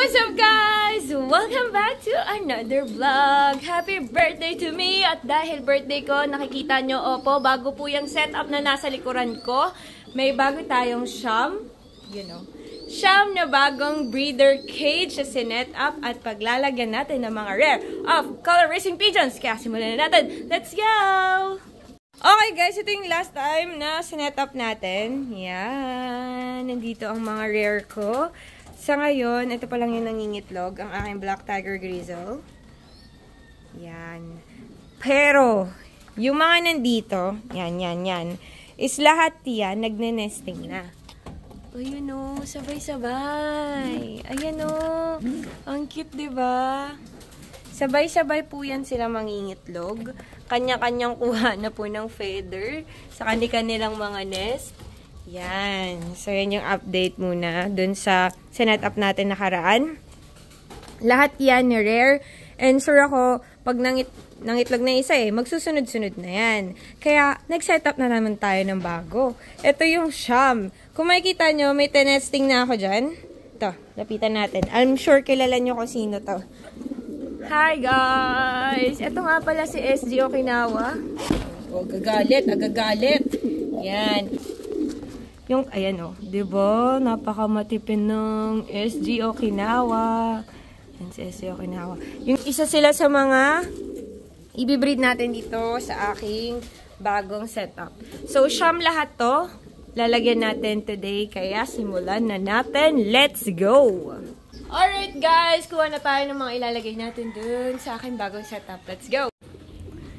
What's up guys? Welcome back to another vlog. Happy birthday to me. At dahil birthday ko, nakikita nyo, opo, bago po yung setup na nasa likuran ko. May bago tayong Sham, Sham na bagong breeder cage sa sinet up at paglalagyan natin ng mga rare of color racing pigeons. Kaya simulan na natin. Let's go! Okay guys, ito yung last time na sinet up natin. Yan. Nandito ang mga rare ko. Sa ngayon, ito pa lang yung nangingitlog, ang aking Black Tiger Grizzle. Yan. Pero, yung mga nandito, yan, is lahat yan, nagne-nesting na. Ayun o, sabay-sabay. Ayan o, ang cute, diba? Sabay-sabay po yan sila mangingitlog. Kanya-kanyang kuha na po ng feather sa kanilang mga nest. Yan. So, yan yung update muna dun sa sinet up natin nakaraan. Lahat yan ni rare. And sure ako, pag nangitlog na isa magsusunod-sunod na yan. Kaya, nag-set up na naman tayo ng bago. Ito yung Sham. Kung makikita nyo, may tenesting na ako dyan. Ito, lapitan natin. I'm sure kilala nyo kung sino to. Hi guys! Ito nga pala si SG Okinawa. Oh, agagalit. Yan. Yung, ayan o, diba? Napakamatipin ng SG Okinawa. Yan si SG Okinawa. Yung isa sila sa mga ibibreed natin dito sa aking bagong setup. So, Sham lahat to. Lalagyan natin today. Kaya simulan na natin. Let's go! Alright guys, kuha na tayo ng mga ilalagay natin dun sa aking bagong setup. Let's go!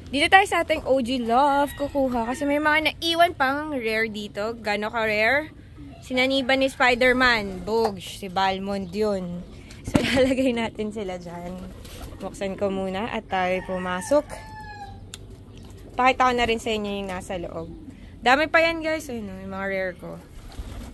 Dito tayo sa ating OG Love kukuha kasi may mga naiwan pang rare dito. Gano ka rare? Sinaniban ni Spider-Man, Bogs, si Balmond yun. So, ilalagay natin sila dyan. Buksan ko muna at tayo pumasok. Pakita ko na rin sa inyo yung nasa loob. Dami pa yan guys, yung mga rare ko.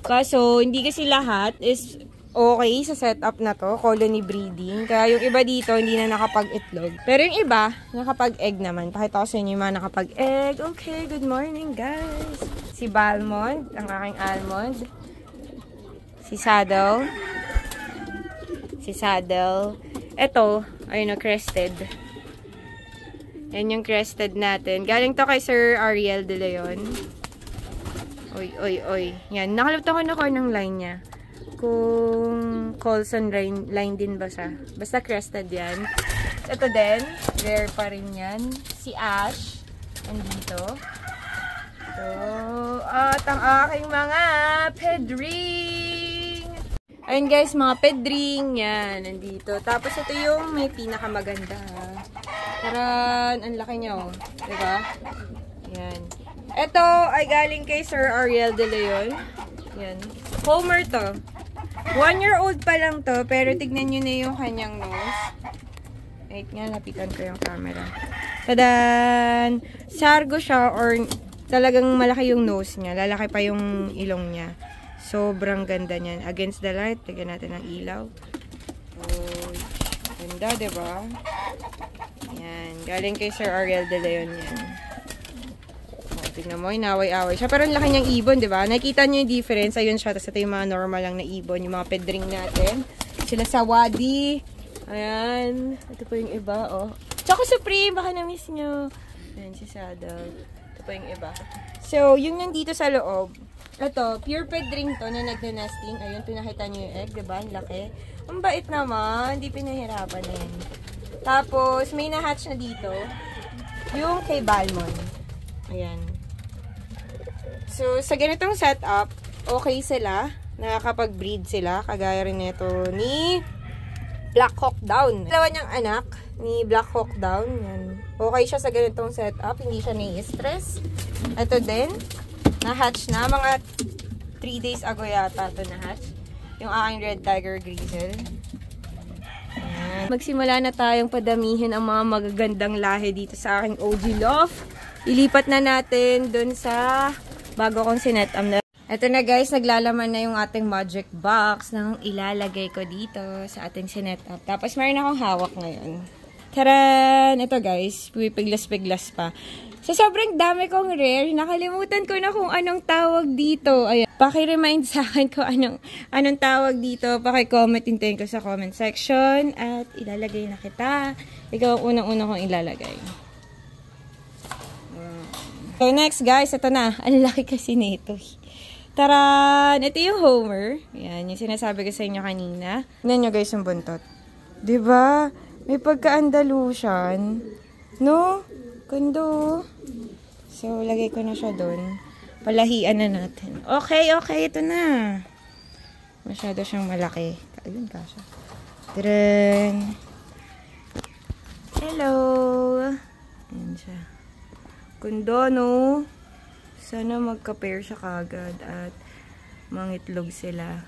Kaso, hindi kasi lahat is okay sa setup na to, colony breeding. Kaya yung iba dito, hindi na nakapag-itlog. Pero yung iba, nakapag-egg naman. Pakita ko sa inyo yung mga nakapag-egg. Okay, good morning guys. Si Balmond, ang aking almond. Si Saddle. Ito, ayun o, crested. Yan yung crested natin. Galing to kay Sir Ariel De Leon. Oy. Yan, nakalimutan ko na ng line niya. Kung Colson line din ba siya. Basta crested yan. Ito din, rare pa rin yan. Si Ash, andito. Ito. At ang aking mga pedring. Ayun guys, mga pedring. Yan, nandito. Tapos ito yung may pinakamaganda. Taran, ang laki niya oh. Diba? Yan. Ito ay galing kay Sir Ariel De Leon. Yan. Homer to. 1-year-old pa lang to, pero tignan nyo na yung kanyang nose. Wait nga, lapitan ko yung camera. Tadan! Sargo siya, or talagang malaki yung nose niya. Lalaki pa yung ilong niya. Sobrang ganda niyan. Against the light, tignan natin ang ilaw. Oh, ganda, diba? Yan. Galing kay Sir Ariel De Leon yan. Tignan mo, inaway-away siya. Pero ang laki niyang ibon, di ba? Nakita niyo yung difference. Ayun siya. Tapos ito yung mga normal lang na ibon. Yung mga pedring natin. Sila sa Wadi. Ayan. Ito po yung iba, oh. Choco Supreme. Baka na-miss nyo. Ayan, si Saddle. Ito po yung iba. So, yung nandito sa loob. Ito, pure pedring to na nagna-nesting. Ayun, pinakita niyo yung egg, di ba? Ang laki. Ang bait naman. Hindi pinahirapan na yan. Tapos, may na-hatch na dito. Yung kay Balmond. Ayan. So, sa ganitong setup, okay sila. Nakakapag-breed sila. Kagaya rin nito ni Black Hawk Down. Dalawa niyang anak ni Black Hawk Down. Yan. Okay siya sa ganitong setup. Hindi siya nai-stress. Ito din. Na-hatch na. Mga 3 days ago yata ito na-hatch. Yung aking Red Tiger Grizzle. Ayan. Magsimula na tayong padamihin ang mga magagandang lahi dito sa aking OG Love. Ilipat na natin dun sa bago kong sinet up na. Ito na guys, naglalaman na yung ating magic box na ilalagay ko dito sa ating sinet up. Tapos meron akong hawak ngayon. Taran! Ito guys, pipiglas-piglas pa. So, sobrang dami kong rare. Nakalimutan ko na kung anong tawag dito. Ayan. Paki-remind sa akin kung anong tawag dito. Paki-comment din ko sa comment section. At ilalagay na kita. Ikaw ang unang-unang kong ilalagay. So, next guys. Ito na. Ang laki kasi nito. Taran! Ito yung Homer. Ayan. Yung sinasabi ko sa inyo kanina. Tignan nyo guys yung buntot. Diba? May pagka-Andalusian. No? Gando. So, lagay ko na siya doon. Palahian na natin. Okay. Ito na. Masyado siyang malaki. Ayun, kasha. Tadaan. Hello. Ayan siya. Gando, no? Sana magka-pair siya kagad at mangitlog sila.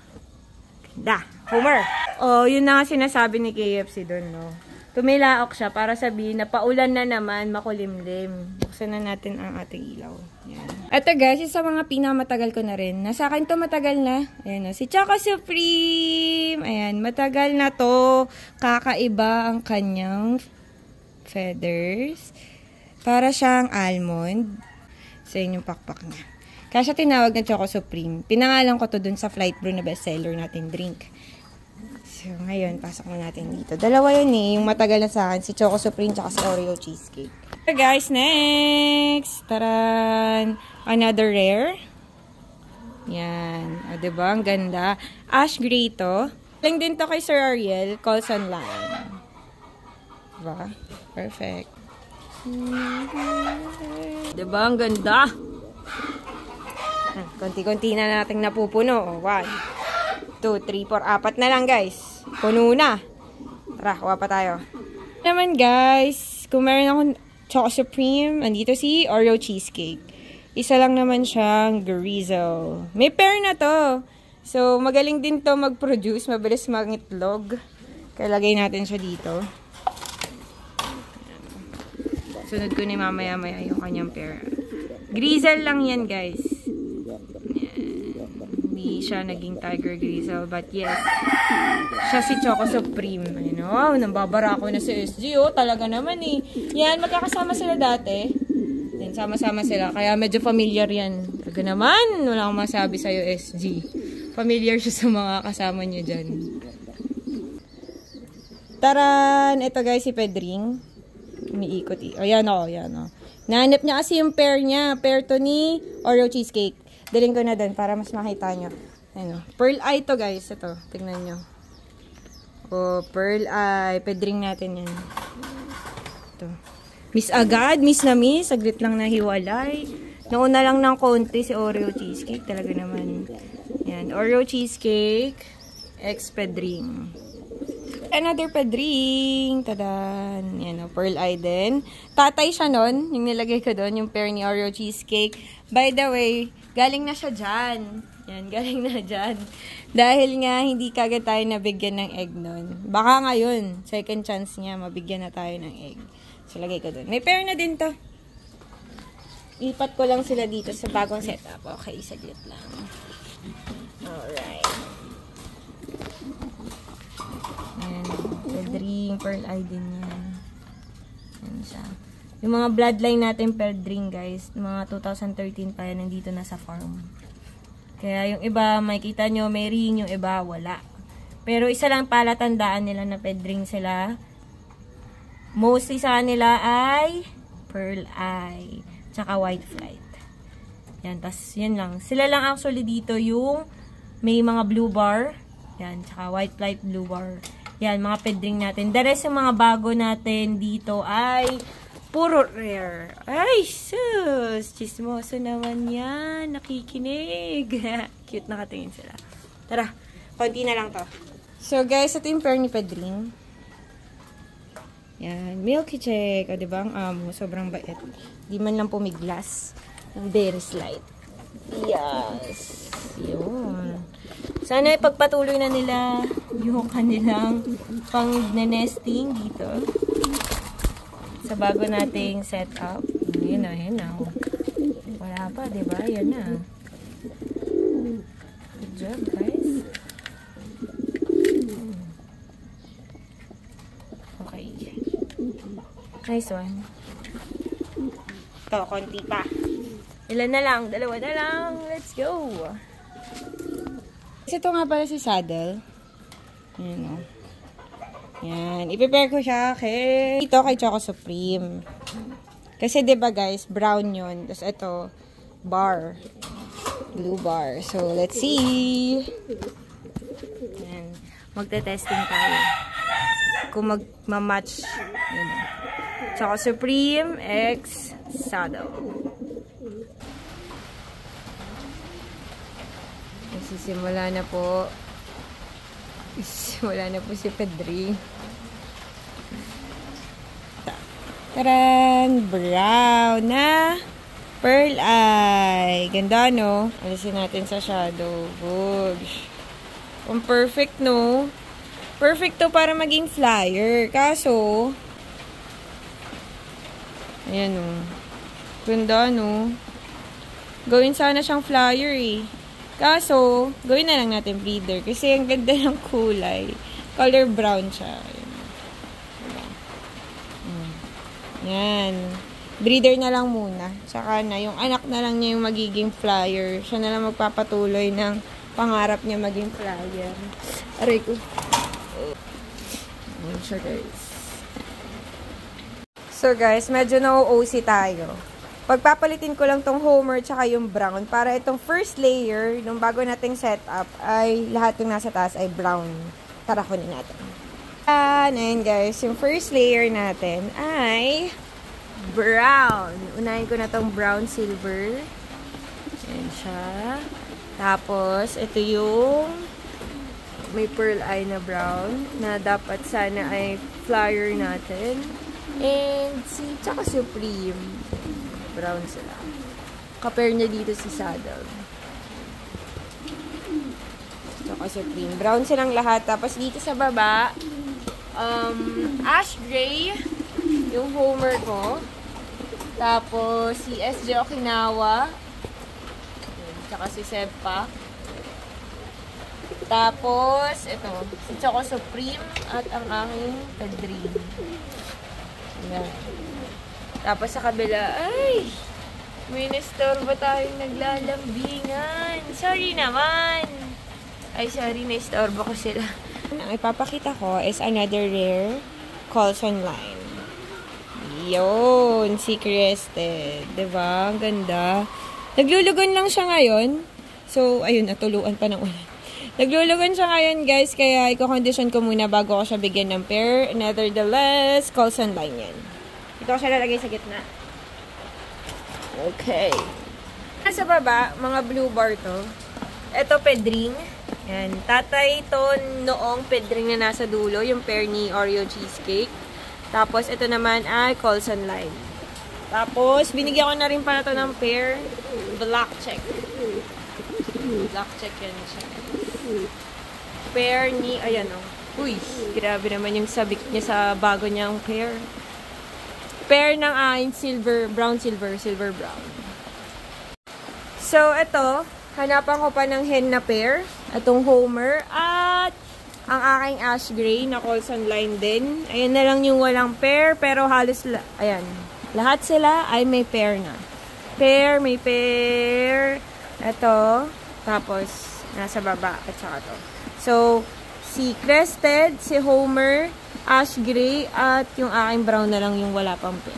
Ganda. Homer! Oh, yun na nga sinasabi ni KFC doon, no? Tumilaok siya para sabihin na paulan na naman, makulimlim. Buksan na natin ang ating ilaw. Yan. Ito guys, sa mga pinamatagal ko na rin. Nasa akin to matagal na. Ayan, si Choco Supreme. Ayan, matagal na to. Kakaiba ang kanyang feathers. Para siyang almond. Sa inyong pakpak niya. Kaya siya tinawag na Choco Supreme. Pinangalan ko to dun sa Flight Brew na bestseller natin drink. So, ngayon, pasok na natin dito. Dalawa yun eh. Yung matagal na sa akin. Si Choco Supreme tsaka si Oreo Cheesecake. So, guys, next! Taran! Another rare. Yan. O, diba? Ang ganda. Ash gray to. Lang din to kay Sir Ariel. Colson Line. Diba? Perfect. Diba? Ang ganda. Konti-konti na natin napupuno. 1, 2, 3, 4, 4 na lang guys. Puno na. Tara, kuha pa tayo. Naman guys, kung meron akong Choco Supreme, andito si Oreo Cheesecake. Isa lang naman siyang Grizzle. May pair na to. So, magaling din to mag-produce. Mabilis mag-itlog. Kaya lagay natin siya dito. Sunod ko ni mamaya-maya yung kanyang pair. Grizzle lang yan guys. Hindi siya naging Tiger Grizzle. But yes, siya si Choco Supreme. Ayun, wow, nambabara ako na sa SG. Oh, talaga naman eh. Yan, magkakasama sila dati. Then, sama-sama sila. Kaya medyo familiar yan. Talaga naman, wala akong masabi sa'yo SG. Familiar siya sa mga kasama niyo dyan. Taran! Ito guys, si Pedring. Umiikot eh. Ayan o, ayan o. Nahanap niya kasi yung pair niya. Pair to ni Oreo Cheesecake. Daling ko na din para mas makita nyo. Ano, pearl eye to guys. Ito, tignan nyo. Oh, pearl eye. Pedring natin yan. Ito. Miss agad. Miss na miss. Saglit lang nahiwalay. Nauna lang ng konti si Oreo Cheesecake. Talaga naman. Yan. Oreo Cheesecake. X Pedring. Another Pedring. Tadan. Yan o. Pearl eye din. Tatay siya nun. Yung nilagay ko doon. Yung pair ni Oreo Cheesecake. By the way, galing na siya dyan. Yan, galing na dyan. Dahil nga, hindi kagad tayo nabigyan ng egg nun. Baka ngayon, second chance niya, mabigyan na tayo ng egg. So, lagay ko dun. May pair na din to. Ipat ko lang sila dito sa bagong setup. Okay, saglit lang. Alright. Yan. Pedring, pearl eye din yan. Yan siya. Yung mga bloodline natin Pedring, guys, mga 2013 pa yan, nandito na sa farm. Kaya yung iba, makikita nyo, may ring, yung iba, wala. Pero isa lang palatandaan nila na Pedring sila. Mostly sa nila ay pearl eye, tsaka white flight. Yan, tas yan lang. Sila lang actually dito yung may mga blue bar. Yan, tsaka white flight, blue bar. Yan, mga Pedring natin. The rest yung mga bago natin dito ay puro rare. Ay, sus! Chismoso naman yan. Nakikinig. Cute nakatingin sila. Tara, konti na lang to. So, guys, ito yung pair ni Pedring. Yan, Milky Check. O, diba? Ang amo, sobrang bait. Di man lang pumiglas. Very slight. Yes. Yun. Sana ipagpatuloy na nila yung kanilang pang-nesting dito. Sa bago nating setup. Ayun na. Wala pa, diba? Yan na. Good job, guys. Okay. Nice one. to, konti pa. Ilan na lang? Dalawa na lang. Let's go! Kasi ito nga pala si Saddle. Ayan o. Yan. I-prepare ko siya kay Choco Supreme. Kasi diba guys, brown yun. Tapos ito, bar. Blue bar. So, let's see. Yan. Magte-testing tayo. Kung mag-match. Choco Supreme X Saddle. Simula na po. Simula na po si Pedri. Taran! Brown na pearl eye. Ganda, no? Alisin natin sa shadow. Gosh. Ang perfect, no? Perfect to para maging flyer. Kaso, ayan, no? Ganda, no? Gawin sana siyang flyer, eh. Kaso, gawin na lang natin breeder. Kasi ang ganda ng kulay. Color brown siya. Yan. Breeder na lang muna. Tsaka na, yung anak na lang niya yung magiging flyer. Siya na lang magpapatuloy ng pangarap niya maging flyer. Aray ko. Ayan siya, guys. So, guys, medyo na-OC tayo. Pagpapalitin ko lang tong Homer tsaka yung brown para itong first layer, nung bago nating setup, ay lahat yung nasa taas ay brown. Tara, kunin natin. Ayan guys, yung first layer natin ay brown. Unahin ko na tong brown silver. Ayan siya. Tapos, ito yung may pearl eye na brown na dapat sana ay flyer natin. And si Choco Supreme. Brown sila. Kapare niya dito si Saddle. Choco Supreme. Brown silang lahat. Tapos dito sa baba, ash gray yung Homer ko. Tapos si SJ Okinawa. Tsaka si Sebpa. Tapos, ito, si Choco Supreme at ang aking Pedri. Ayan. Tapos sa kabila, ay, may na-store ba tayong naglalambingan? Sorry naman. Ay, sorry, na-store ba ko sila. Ang ipapakita ko is another rare Coulson line. Yun, si Crested. Diba? Ang ganda. Naglulugon lang siya ngayon. So, ayun, natuluan pa ng ulan. Naglulugon siya ngayon, guys, kaya i-condition ko muna bago ko siya bigyan ng pair. Nevertheless, Coulson line yan. Ito ko siya lalagay sa gitna. Okay. Sa baba, mga blue bar to. Ito, Pedring. Yan. Tatay to noong Pedring na nasa dulo, yung pair ni Oreo Cheesecake. Tapos, ito naman ay Coulson line. Tapos, binigyan ko na rin pala to ng pair. Black check. Black check yan siya. Pair ni, ayan o. Uy, grabe naman yung sabik niya sa bago niyang pair. Pair ng silver, brown silver, silver brown. So, ito, hanapan ko pa ng hen na pair. Itong Homer at ang aking ash gray na Coulson line din. Ayan na lang yung walang pair, pero halos, ayan, lahat sila ay may pair na. Pair, may pair. Ito, tapos, nasa baba at saka to. So, si Crested, si Homer, ash gray, at yung aking brown na lang yung wala pang pair.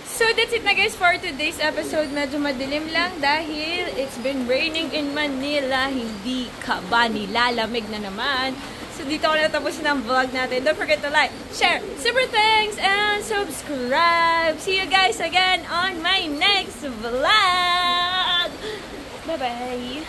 So, that's it na guys for today's episode. Medyo madilim lang dahil it's been raining in Manila. Hindi ka ba nilalamig na naman? So, dito ko natapos ng vlog natin. Don't forget to like, share, super thanks, and subscribe. See you guys again on my next vlog. Bye-bye.